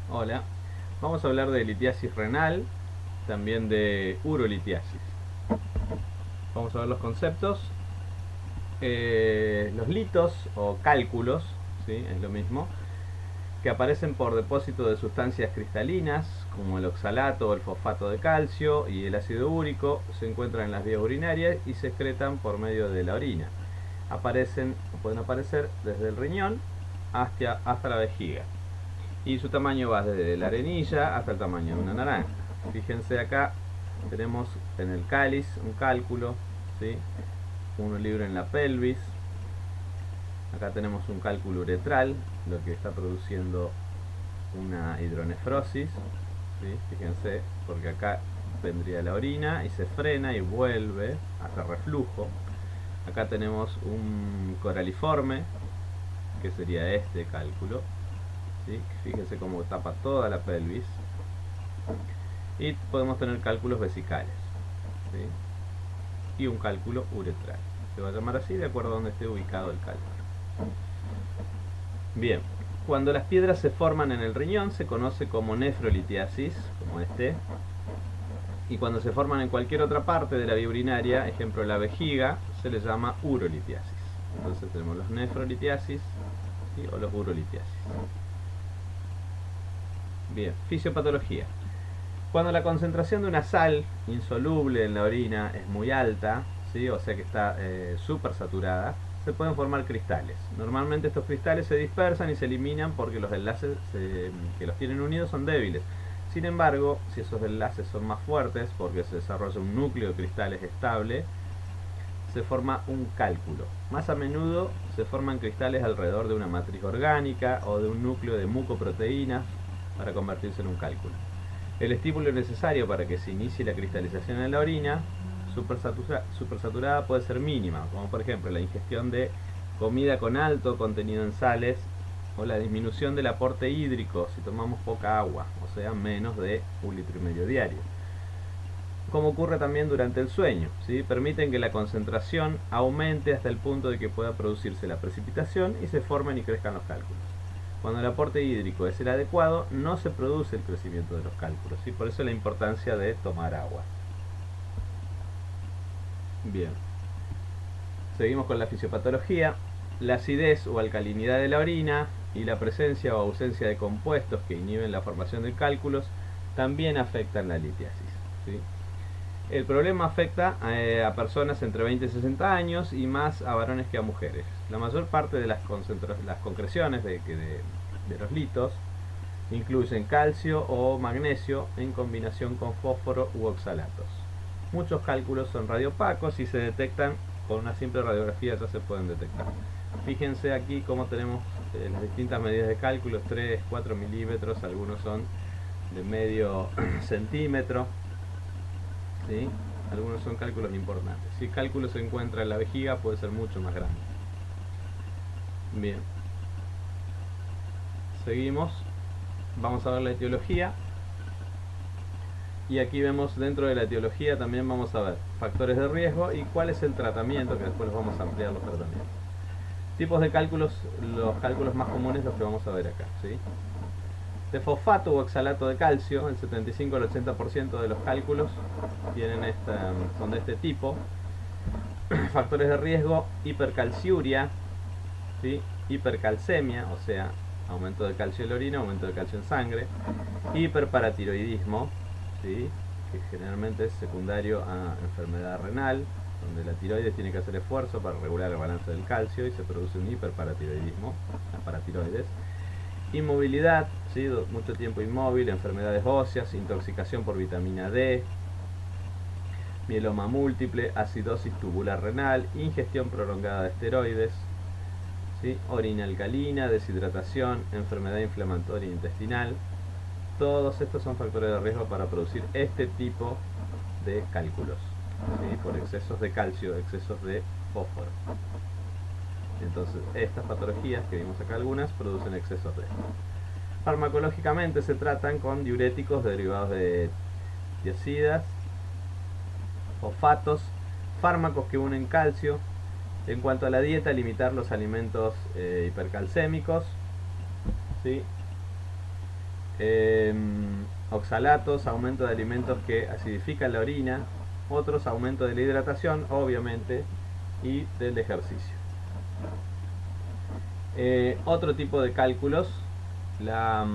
Hola, vamos a hablar de litiasis renal, también de urolitiasis. Vamos a ver los conceptos. Los litos o cálculos, ¿sí? Es lo mismo, que aparecen por depósito de sustancias cristalinas, como el oxalato o el fosfato de calcio y el ácido úrico, se encuentran en las vías urinarias y se excretan por medio de la orina. Pueden aparecer desde el riñón hasta la vejiga. Y su tamaño va desde la arenilla hasta el tamaño de una naranja. Fíjense acá, tenemos en el cáliz un cálculo, ¿sí? Uno libre en la pelvis. Acá tenemos un cálculo uretral, lo que está produciendo una hidronefrosis, ¿sí? Fíjense, porque acá vendría la orina y se frena y vuelve hasta reflujo. Acá tenemos un coraliforme, que sería este cálculo, ¿sí? Fíjense cómo tapa toda la pelvis. Y podemos tener cálculos vesicales, ¿sí? Y un cálculo uretral. Se va a llamar así de acuerdo a donde esté ubicado el cálculo. Bien, cuando las piedras se forman en el riñón se conoce como nefrolitiasis, como este. Y cuando se forman en cualquier otra parte de la vía urinaria, ejemplo la vejiga, se les llama urolitiasis. Entonces tenemos los nefrolitiasis, ¿sí? O los urolitiasis. Bien, fisiopatología. Cuando la concentración de una sal insoluble en la orina es muy alta, ¿sí? O sea que está súper saturada, se pueden formar cristales. Normalmente estos cristales se dispersan y se eliminan porque los enlaces que los tienen unidos son débiles. Sin embargo, si esos enlaces son más fuertes, porque se desarrolla un núcleo de cristales estable, se forma un cálculo. Más a menudo se forman cristales alrededor de una matriz orgánica o de un núcleo de mucoproteínas para convertirse en un cálculo. El estímulo necesario para que se inicie la cristalización en la orina supersaturada puede ser mínima, como por ejemplo la ingestión de comida con alto contenido en sales o la disminución del aporte hídrico si tomamos poca agua, o sea, menos de 1,5 litros diario. Como ocurre también durante el sueño, ¿sí? Permiten que la concentración aumente hasta el punto de que pueda producirse la precipitación y se formen y crezcan los cálculos. Cuando el aporte hídrico es el adecuado, no se produce el crecimiento de los cálculos, ¿sí? Por eso la importancia de tomar agua. Bien, seguimos con la fisiopatología. La acidez o alcalinidad de la orina y la presencia o ausencia de compuestos que inhiben la formación de cálculos también afectan la litiasis, ¿sí? El problema afecta a personas entre 20 y 60 años y más a varones que a mujeres. La mayor parte de las concreciones de los litos incluyen calcio o magnesio en combinación con fósforo u oxalatos. Muchos cálculos son radiopacos y se detectan con una simple radiografía, ya se pueden detectar. Fíjense aquí cómo tenemos las distintas medidas de cálculos: 3, 4 milímetros, algunos son de medio centímetro, ¿sí? Algunos son cálculos importantes. Si el cálculo se encuentra en la vejiga, puede ser mucho más grande. Bien, seguimos. Vamos a ver la etiología. Y aquí vemos dentro de la etiología también vamos a ver factores de riesgo y cuál es el tratamiento, que después los vamos a ampliar los tratamientos. Tipos de cálculos, los cálculos más comunes los que vamos a ver acá, ¿sí? De fosfato o oxalato de calcio, el 75 al 80% de los cálculos son de este tipo. Factores de riesgo: hipercalciuria, ¿sí? Hipercalcemia, o sea, aumento de calcio en la orina, aumento de calcio en sangre. Hiperparatiroidismo, ¿sí? Que generalmente es secundario a enfermedad renal, donde la tiroides tiene que hacer esfuerzo para regular el balance del calcio y se produce un hiperparatiroidismo, la paratiroides. Inmovilidad, ¿sí? Mucho tiempo inmóvil, enfermedades óseas, intoxicación por vitamina D, mieloma múltiple, acidosis tubular renal, ingestión prolongada de esteroides, ¿sí? Orina alcalina, deshidratación, enfermedad inflamatoria intestinal. Todos estos son factores de riesgo para producir este tipo de cálculos, ¿sí? Por excesos de calcio, excesos de fósforo. Entonces, estas patologías que vimos acá, algunas, producen excesos de esto. Farmacológicamente se tratan con diuréticos derivados de tiazidas, fosfatos, fármacos que unen calcio. En cuanto a la dieta, limitar los alimentos hipercalcémicos, ¿sí? Oxalatos, aumento de alimentos que acidifican la orina. Otros, aumento de la hidratación, obviamente, y del ejercicio. Otro tipo de cálculos, la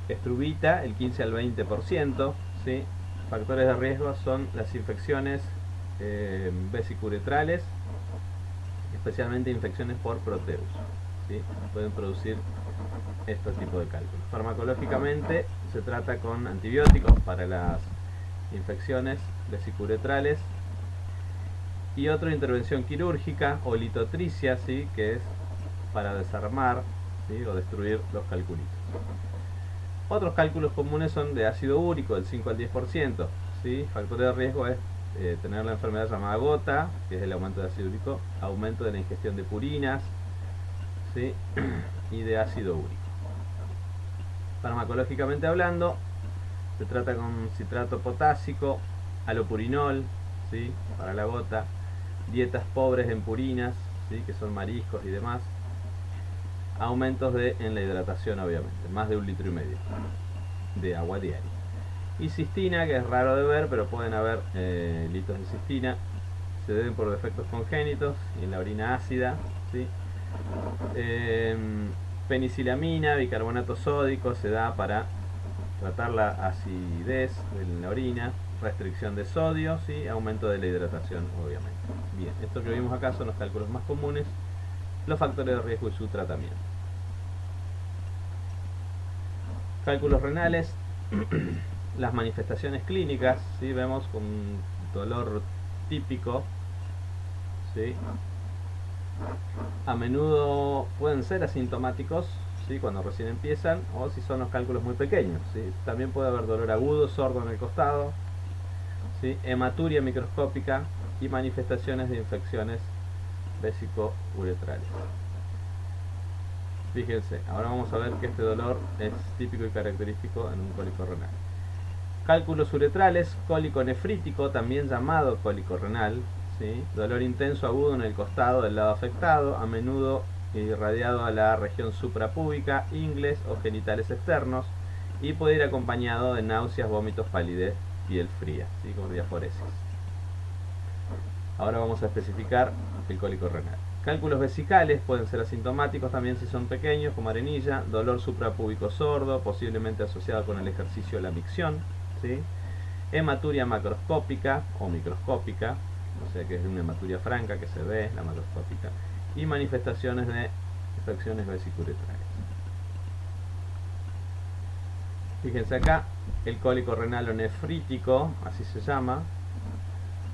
estrubita, el 15 al 20%, ¿sí? Factores de riesgo son las infecciones vesicuretrales, especialmente infecciones por proteus, ¿sí? Pueden producir este tipo de cálculos. Farmacológicamente se trata con antibióticos para las infecciones vesicuretrales y otra intervención quirúrgica o litotricia, ¿sí? Que es para desarmar, ¿sí? O destruir los calculitos. Otros cálculos comunes son de ácido úrico, del 5 al 10%, ¿sí? Factor de riesgo es tener la enfermedad llamada gota, que es el aumento de ácido úrico, aumento de la ingestión de purinas, ¿sí? Y de ácido úrico. Farmacológicamente hablando, se trata con citrato potásico, alopurinol, ¿sí? Para la gota, dietas pobres en purinas, ¿sí? Que son mariscos y demás, aumentos en la hidratación, obviamente, más de 1,5 litros de agua diaria. Y cistina, que es raro de ver, pero pueden haber litros de cistina, se deben por defectos congénitos y en la orina ácida, ¿sí? Penicilamina, bicarbonato sódico, se da para tratar la acidez de la orina, restricción de sodio, ¿sí? Aumento de la hidratación, obviamente. Bien, esto que vimos acá son los cálculos más comunes, los factores de riesgo y su tratamiento. Cálculos renales, las manifestaciones clínicas, ¿sí? Vemos con dolor típico, ¿sí? A menudo pueden ser asintomáticos, ¿sí? Cuando recién empiezan, o si son los cálculos muy pequeños, ¿sí? También puede haber dolor agudo, sordo en el costado, ¿sí? Hematuria microscópica y manifestaciones de infecciones vesicouretrales. Fíjense, ahora vamos a ver que este dolor es típico y característico en un cólico renal. Cálculos uretrales, cólico nefrítico, también llamado cólico renal, ¿sí? Dolor intenso agudo en el costado del lado afectado, a menudo irradiado a la región suprapúbica, ingles o genitales externos, y puede ir acompañado de náuseas, vómitos, palidez, piel fría, ¿sí? Con diaforesis. Ahora vamos a especificar el cólico renal. Cálculos vesicales pueden ser asintomáticos también si son pequeños, como arenilla, dolor suprapúbico sordo, posiblemente asociado con el ejercicio de la micción, ¿sí? Hematuria macroscópica o microscópica, o sea que es una hematuria franca que se ve, la macroscópica, y manifestaciones de infecciones vesicuretrales. Fíjense acá, el cólico renal o nefrítico, así se llama.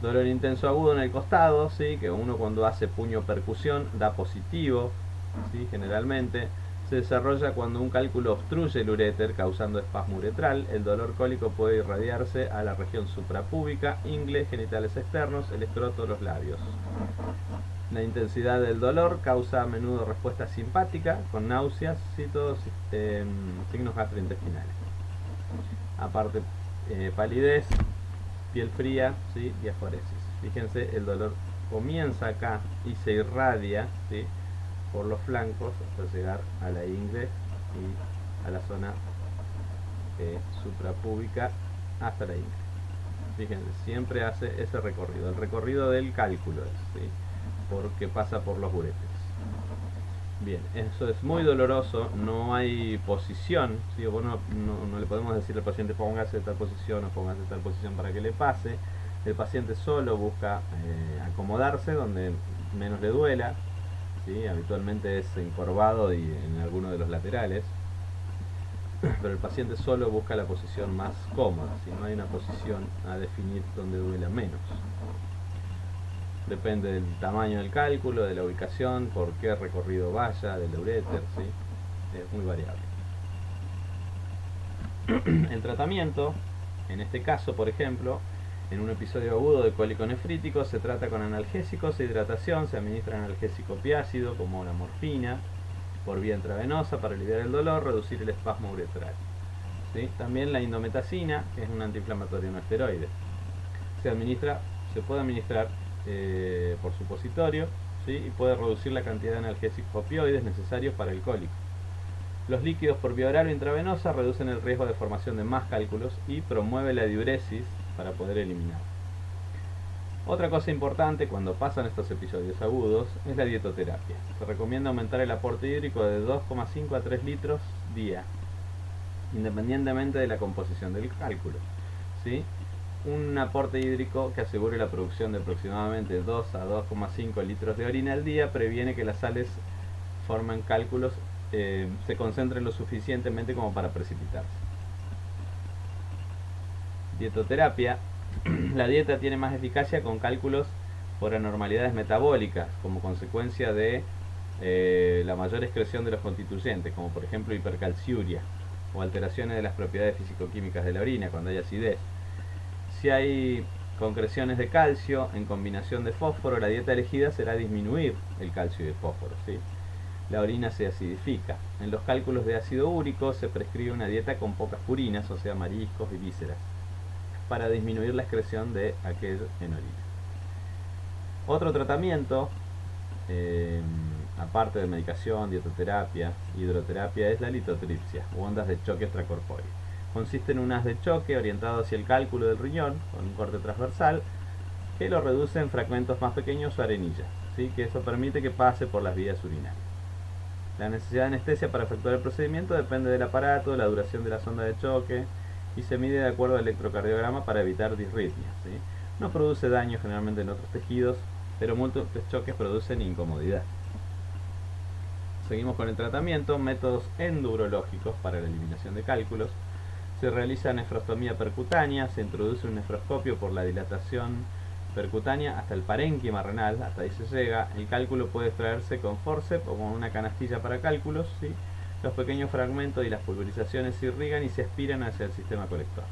Dolor intenso agudo en el costado, ¿sí? Que uno cuando hace puño percusión da positivo, ¿sí? Generalmente se desarrolla cuando un cálculo obstruye el uréter causando espasmo uretral. El dolor cólico puede irradiarse a la región suprapúbica, ingle, genitales externos, el escroto, los labios. La intensidad del dolor causa a menudo respuesta simpática con náuseas, ¿sí? Todos signos gastrointestinales. Aparte, palidez, piel fría, ¿sí? Diaforesis. Fíjense, el dolor comienza acá y se irradia, ¿sí? Por los flancos hasta llegar a la ingle y a la zona suprapúbica hasta la ingle. Fíjense, siempre hace ese recorrido, el recorrido del cálculo, ¿sí? Porque pasa por los uréteres. Bien, eso es muy doloroso, no hay posición, ¿sí? Bueno, no le podemos decir al paciente póngase de tal posición o póngase de tal posición para que le pase. El paciente solo busca acomodarse donde menos le duela, ¿sí? Habitualmente es encorvado y en alguno de los laterales, pero el paciente solo busca la posición más cómoda, ¿sí? No hay una posición a definir donde duela menos. Depende del tamaño del cálculo, de la ubicación, por qué recorrido vaya, del uréter, ¿sí? Es muy variable. El tratamiento, en este caso, por ejemplo, en un episodio agudo de cólico nefrítico, se trata con analgésicos e hidratación. Se administra analgésico opiácido, como la morfina, por vía intravenosa para aliviar el dolor, reducir el espasmo uretral, ¿sí? También la indometacina, que es un antiinflamatorio no esteroide. Se puede administrar por supositorio, ¿sí? Y puede reducir la cantidad de analgésicos opioides necesarios para el cólico. Los líquidos por vía oral o intravenosa reducen el riesgo de formación de más cálculos y promueve la diuresis para poder eliminar. Otra cosa importante cuando pasan estos episodios agudos es la dietoterapia. Se recomienda aumentar el aporte hídrico de 2,5 a 3 litros día, independientemente de la composición del cálculo, ¿sí? Un aporte hídrico que asegure la producción de aproximadamente 2 a 2,5 litros de orina al día previene que las sales formen cálculos, se concentren lo suficientemente como para precipitarse. Dietoterapia. La dieta tiene más eficacia con cálculos por anormalidades metabólicas como consecuencia de la mayor excreción de los constituyentes, como por ejemplo hipercalciuria o alteraciones de las propiedades fisicoquímicas de la orina cuando hay acidez. Si hay concreciones de calcio en combinación de fósforo, la dieta elegida será disminuir el calcio y el fósforo, ¿sí? La orina se acidifica. En los cálculos de ácido úrico se prescribe una dieta con pocas purinas, o sea mariscos y vísceras, para disminuir la excreción de aquello en orina. Otro tratamiento, aparte de medicación, dietoterapia, hidroterapia, es la litotripsia, o ondas de choque extracorpóreo. Consiste en un haz de choque orientado hacia el cálculo del riñón, con un corte transversal, que lo reduce en fragmentos más pequeños o arenillas, ¿sí? Que eso permite que pase por las vías urinarias. La necesidad de anestesia para efectuar el procedimiento depende del aparato, la duración de la sonda de choque, y se mide de acuerdo al electrocardiograma para evitar disritmias, ¿sí? No produce daño generalmente en otros tejidos, pero múltiples choques producen incomodidad. Seguimos con el tratamiento. Métodos endurológicos para la eliminación de cálculos. Se realiza nefrostomía percutánea, se introduce un nefroscopio por la dilatación percutánea hasta el parénquima renal, hasta ahí se llega. El cálculo puede extraerse con forceps o con una canastilla para cálculos, ¿sí? Los pequeños fragmentos y las pulverizaciones se irrigan y se aspiran hacia el sistema colector.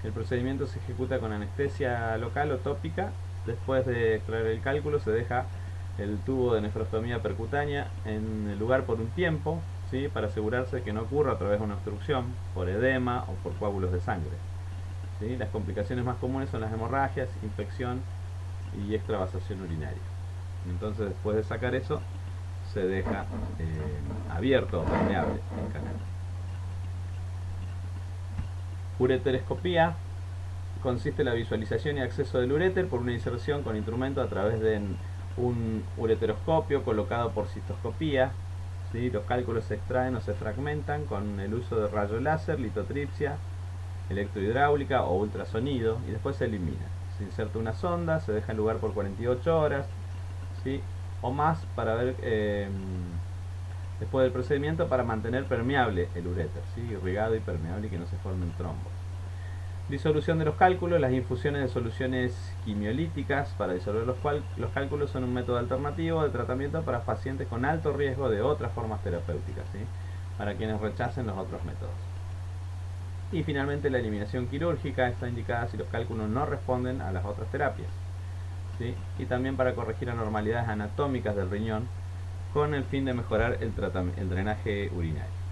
El procedimiento se ejecuta con anestesia local o tópica. Después de extraer el cálculo se deja el tubo de nefrostomía percutánea en el lugar por un tiempo, ¿sí? Para asegurarse que no ocurra a través de una obstrucción, por edema o por coágulos de sangre, ¿sí? Las complicaciones más comunes son las hemorragias, infección y extravasación urinaria. Entonces, después de sacar eso, se deja abierto o permeable el canal. Ureteroscopía. Consiste en la visualización y acceso del uréter por una inserción con instrumento a través de un ureteroscopio colocado por cistoscopía, ¿sí? Los cálculos se extraen o se fragmentan con el uso de rayo láser, litotripsia, electrohidráulica o ultrasonido, y después se elimina. Se inserta una sonda, se deja en lugar por 48 horas, ¿sí? O más para ver después del procedimiento, para mantener permeable el uréter, ¿sí? Irrigado y permeable, y que no se formen trombos. Disolución de los cálculos. Las infusiones de soluciones quimiolíticas para disolver los cálculos son un método alternativo de tratamiento para pacientes con alto riesgo de otras formas terapéuticas, ¿sí? Para quienes rechacen los otros métodos. Y finalmente la eliminación quirúrgica está indicada si los cálculos no responden a las otras terapias, ¿sí? Y también para corregir anormalidades anatómicas del riñón con el fin de mejorar el drenaje urinario.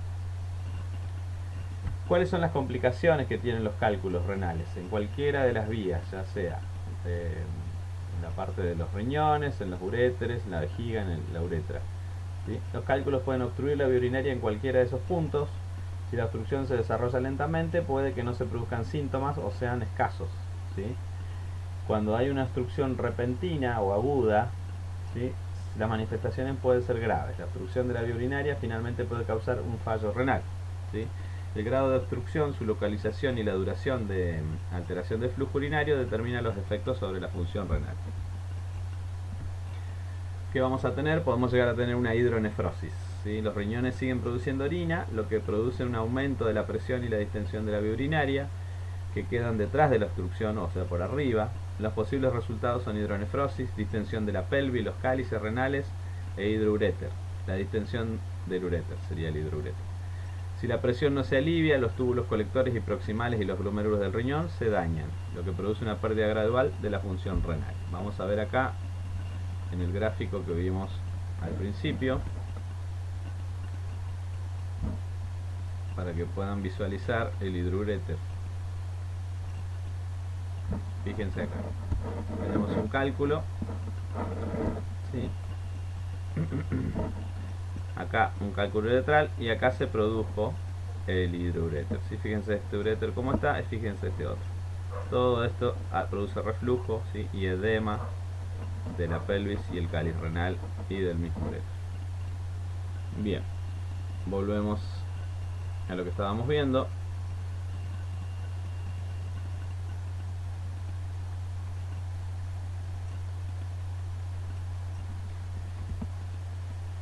¿Cuáles son las complicaciones que tienen los cálculos renales? En cualquiera de las vías, ya sea en la parte de los riñones, en los uréteres, en la vejiga, en la uretra, ¿sí? Los cálculos pueden obstruir la vía urinaria en cualquiera de esos puntos. Si la obstrucción se desarrolla lentamente, puede que no se produzcan síntomas o sean escasos, ¿sí? Cuando hay una obstrucción repentina o aguda, ¿sí? Las manifestaciones pueden ser graves. La obstrucción de la vía urinaria finalmente puede causar un fallo renal, ¿sí? El grado de obstrucción, su localización y la duración de alteración del flujo urinario determina los efectos sobre la función renal. ¿Qué vamos a tener? Podemos llegar a tener una hidronefrosis, ¿sí? Los riñones siguen produciendo orina, lo que produce un aumento de la presión y la distensión de la vía urinaria, que quedan detrás de la obstrucción, o sea, por arriba. Los posibles resultados son hidronefrosis, distensión de la pelvis, los cálices renales e hidrouréter. La distensión del uréter sería el hidrouréter. Si la presión no se alivia, los túbulos colectores y proximales y los glomérulos del riñón se dañan, lo que produce una pérdida gradual de la función renal. Vamos a ver acá, en el gráfico que vimos al principio, para que puedan visualizar el hidrouréter. Fíjense acá, tenemos un cálculo, ¿sí? acá un cálculo uretral y acá se produjo el hidrouréter. ¿Sí? Fíjense este uréter cómo está y fíjense este otro. Todo esto produce reflujo, ¿sí? Y edema de la pelvis y el cáliz renal y del mismo uréter. Bien, volvemos a lo que estábamos viendo.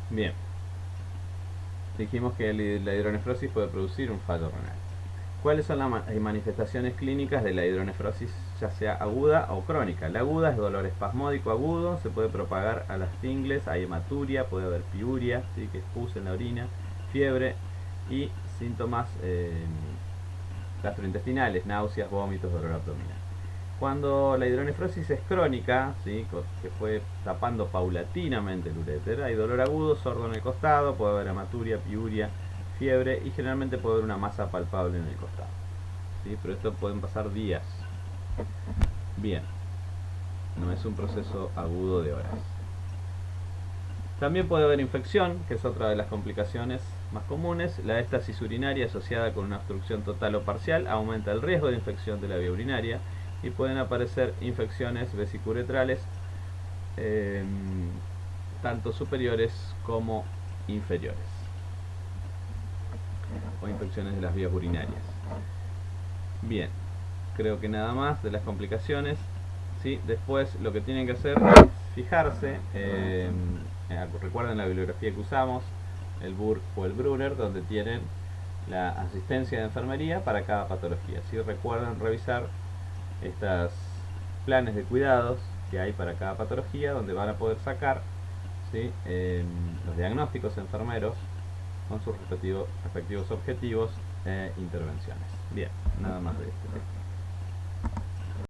Bien, dijimos que la hidronefrosis puede producir un fallo renal. ¿Cuáles son las manifestaciones clínicas de la hidronefrosis, ya sea aguda o crónica? La aguda es dolor espasmódico agudo, se puede propagar a las ingles, hay hematuria, puede haber piuria, ¿sí? Que es pus en la orina, fiebre y síntomas gastrointestinales, náuseas, vómitos, dolor abdominal. Cuando la hidronefrosis es crónica, ¿sí? Que fue tapando paulatinamente el uréter, hay dolor agudo, sordo en el costado, puede haber hematuria, piuria, fiebre y generalmente puede haber una masa palpable en el costado. ¿Sí? Pero esto pueden pasar días. Bien, no es un proceso agudo de horas. También puede haber infección, que es otra de las complicaciones más comunes. La éstasis urinaria asociada con una obstrucción total o parcial aumenta el riesgo de infección de la vía urinaria y pueden aparecer infecciones vesicuretrales tanto superiores como inferiores o infecciones de las vías urinarias. Bien, creo que nada más de las complicaciones. ¿Sí? Después lo que tienen que hacer es fijarse, recuerden la bibliografía que usamos, el Burke o el Brunner, donde tienen la asistencia de enfermería para cada patología. ¿Sí? Recuerden revisar estos planes de cuidados que hay para cada patología, donde van a poder sacar, ¿sí? Los diagnósticos enfermeros con sus respectivos objetivos e intervenciones. Bien, nada más de esto.